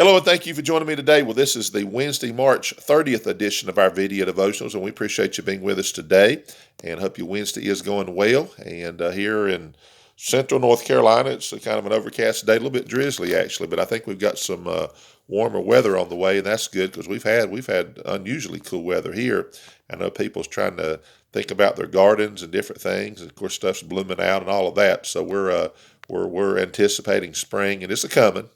Hello and thank you for joining me today. Well, this is the Wednesday, March 30th edition of our video devotionals, and we appreciate you being with us today and hope your Wednesday is going well. And here in central North Carolina, it's kind of an overcast day, a little bit drizzly actually, but I think we've got some warmer weather on the way, and that's good because we've had unusually cool weather here. I know people's trying to think about their gardens and different things, and of course stuff's blooming out and all of that. So we're anticipating spring, and it's a coming.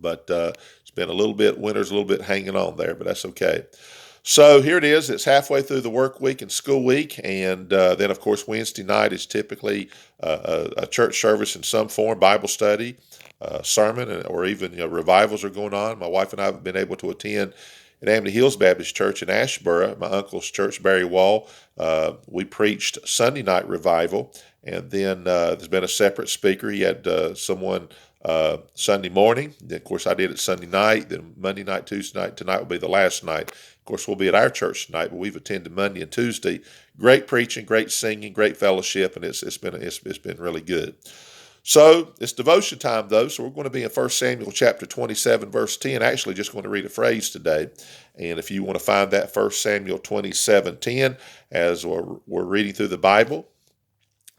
But it's been a little bit, winter's a little bit hanging on there, but that's okay. So here it is. It's halfway through the work week and school week. And then, of course, Wednesday night is typically a church service in some form, Bible study, sermon, or even revivals are going on. My wife and I have been able to attend at Amity Hills Baptist Church in Ashboro, my uncle's church, Barry Wall. We preached Sunday night revival. And then there's been a separate speaker. He had someone Sunday morning. Then, of course, I did it Sunday night. Then Monday night, Tuesday night. Tonight will be the last night. Of course, we'll be at our church tonight, but we've attended Monday and Tuesday. Great preaching, great singing, great fellowship, and it's been really good. So it's devotion time, though. So we're going to be in 1 Samuel chapter 27, verse 10. Actually, just going to read a phrase today. And if you want to find that 1 Samuel 27:10, as we're reading through the Bible.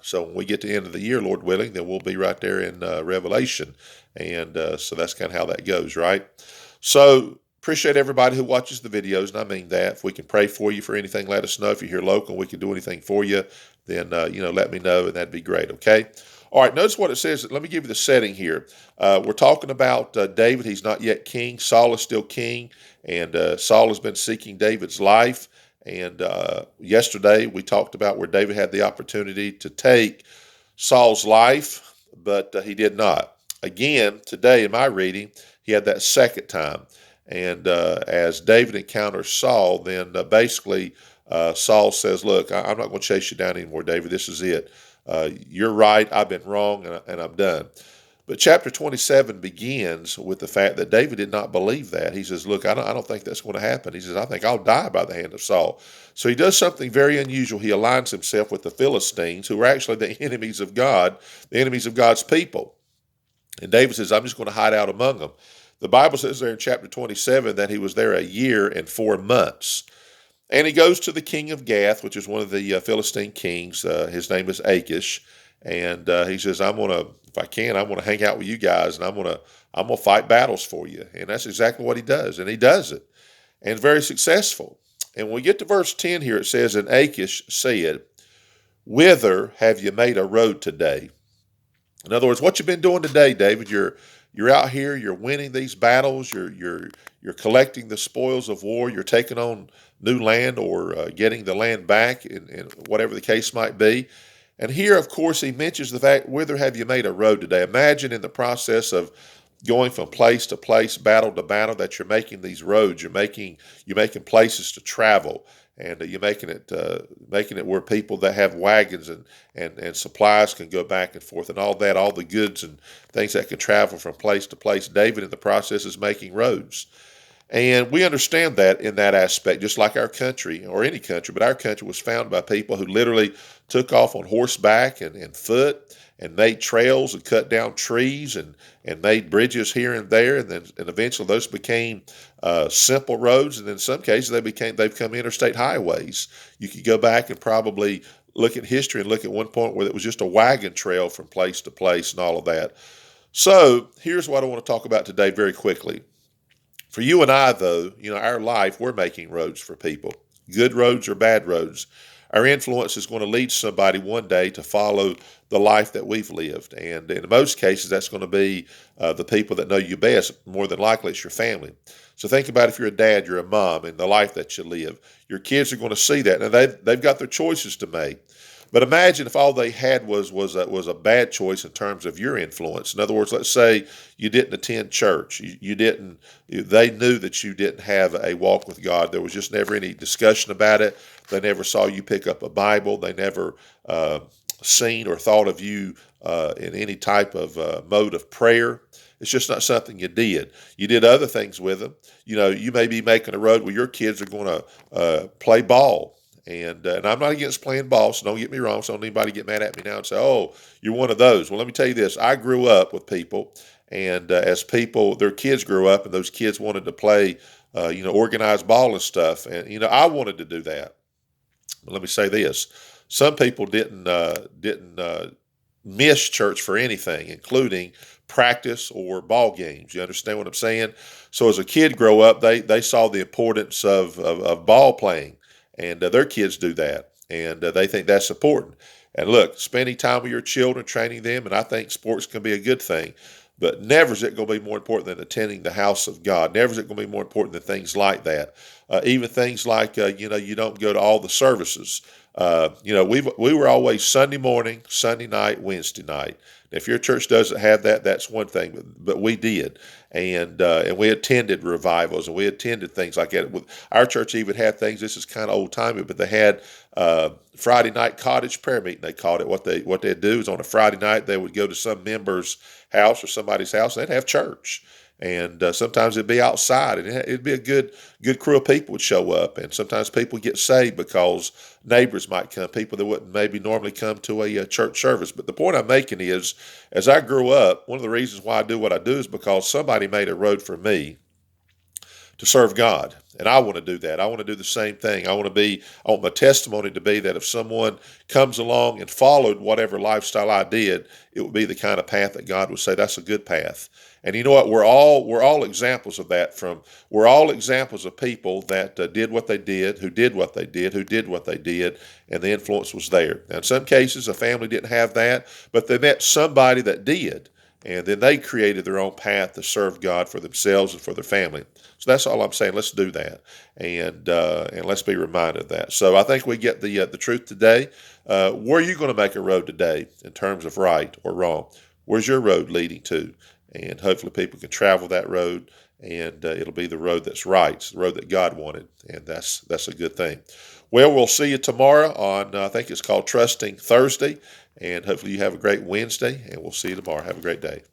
So when we get to the end of the year, Lord willing, then we'll be right there in Revelation. And so that's kind of how that goes, right? So appreciate everybody who watches the videos, and I mean that. If we can pray for you for anything, let us know. If you're here local and we can do anything for you, then, let me know, and that'd be great, okay? All right, notice what it says. Let me give you the setting here. We're talking about David. He's not yet king. Saul is still king, and Saul has been seeking David's life. And yesterday we talked about where David had the opportunity to take Saul's life, but he did not. Again, today in my reading, he had that second time. And as David encounters Saul, then basically Saul says, look, I'm not going to chase you down anymore, David. This is it. You're right. I've been wrong, and I'm done. But chapter 27 begins with the fact that David did not believe that. He says, look, I don't think that's going to happen. He says, I think I'll die by the hand of Saul. So he does something very unusual. He aligns himself with the Philistines, who are actually the enemies of God, the enemies of God's people. And David says, I'm just going to hide out among them. The Bible says there in chapter 27 that he was there a year and 4 months. And he goes to the king of Gath, which is one of the Philistine kings. His name is Achish. And he says, if I can, I'm going to hang out with you guys, and I'm going to fight battles for you. And that's exactly what he does. And he does it, and very successful. And when we get to verse 10 here, it says, and Achish said, whither have you made a road today? In other words, what you've been doing today, David, you're out here, you're winning these battles, you're collecting the spoils of war, you're taking on new land or getting the land back, and whatever the case might be. And here, of course, he mentions the fact, whither have you made a road today? Imagine in the process of going from place to place, battle to battle, that you're making these roads. You're making places to travel, and you're making it where people that have wagons and supplies can go back and forth, and all that, all the goods and things that can travel from place to place. David, in the process, is making roads. And we understand that in that aspect, just like our country, or any country, but our country was founded by people who literally took off on horseback and foot and made trails and cut down trees and made bridges here and there. And eventually those became simple roads. And in some cases they've become interstate highways. You could go back and probably look at history and look at one point where it was just a wagon trail from place to place and all of that. So here's what I want to talk about today very quickly. For you and I, though, our life, we're making roads for people, good roads or bad roads. Our influence is going to lead somebody one day to follow the life that we've lived. And in most cases, that's going to be the people that know you best. More than likely, it's your family. So think about if you're a dad, you're a mom, and the life that you live. Your kids are going to see that. Now, they've got their choices to make. But imagine if all they had was a bad choice in terms of your influence. In other words, let's say you didn't attend church. They knew that you didn't have a walk with God. There was just never any discussion about it. They never saw you pick up a Bible. They never seen or thought of you in any type of mode of prayer. It's just not something you did. You did other things with them. You may be making a road where your kids are going to play ball. And I'm not against playing ball, so don't get me wrong. So don't anybody get mad at me now and say, oh, you're one of those. Well, let me tell you this. I grew up with people, And as people, their kids grew up, and those kids wanted to play, organized ball and stuff. And I wanted to do that. But let me say this: some people didn't miss church for anything, including practice or ball games. You understand what I'm saying? So as a kid grow up, they saw the importance of ball playing, and their kids do that, and they think that's important. And look, spending time with your children, training them, and I think sports can be a good thing. But never is it going to be more important than attending the house of God. Never is it going to be more important than things like that. Even things like, you don't go to all the services. We were always Sunday morning, Sunday night, Wednesday night. If your church doesn't have that, that's one thing, but we did, and we attended revivals, and we attended things like that. Our church even had things. This is kind of old timey, but they had Friday night cottage prayer meeting. They called it. What they'd do is on a Friday night they would go to some member's house or somebody's house, and they'd have church. And sometimes it'd be outside, and it'd be a good crew of people would show up. And sometimes people get saved because neighbors might come, people that wouldn't maybe normally come to a church service. But the point I'm making is, as I grew up, one of the reasons why I do what I do is because somebody made a road for me to serve God. And I want to do that. I want to do the same thing. I want my testimony to be that if someone comes along and followed whatever lifestyle I did, it would be the kind of path that God would say, that's a good path. And you know what? We're all examples of that. We're all examples of people that did what they did, who did what they did, and the influence was there. Now, in some cases, a family didn't have that, but they met somebody that did. And then they created their own path to serve God for themselves and for their family. So that's all I'm saying. Let's do that, and let's be reminded of that. So I think we get the truth today. Where are you going to make a road today in terms of right or wrong? Where's your road leading to? And hopefully people can travel that road, and it'll be the road that's right. It's the road that God wanted, and that's a good thing. Well, we'll see you tomorrow on, I think it's called Trusting Thursday, and hopefully you have a great Wednesday, and we'll see you tomorrow. Have a great day.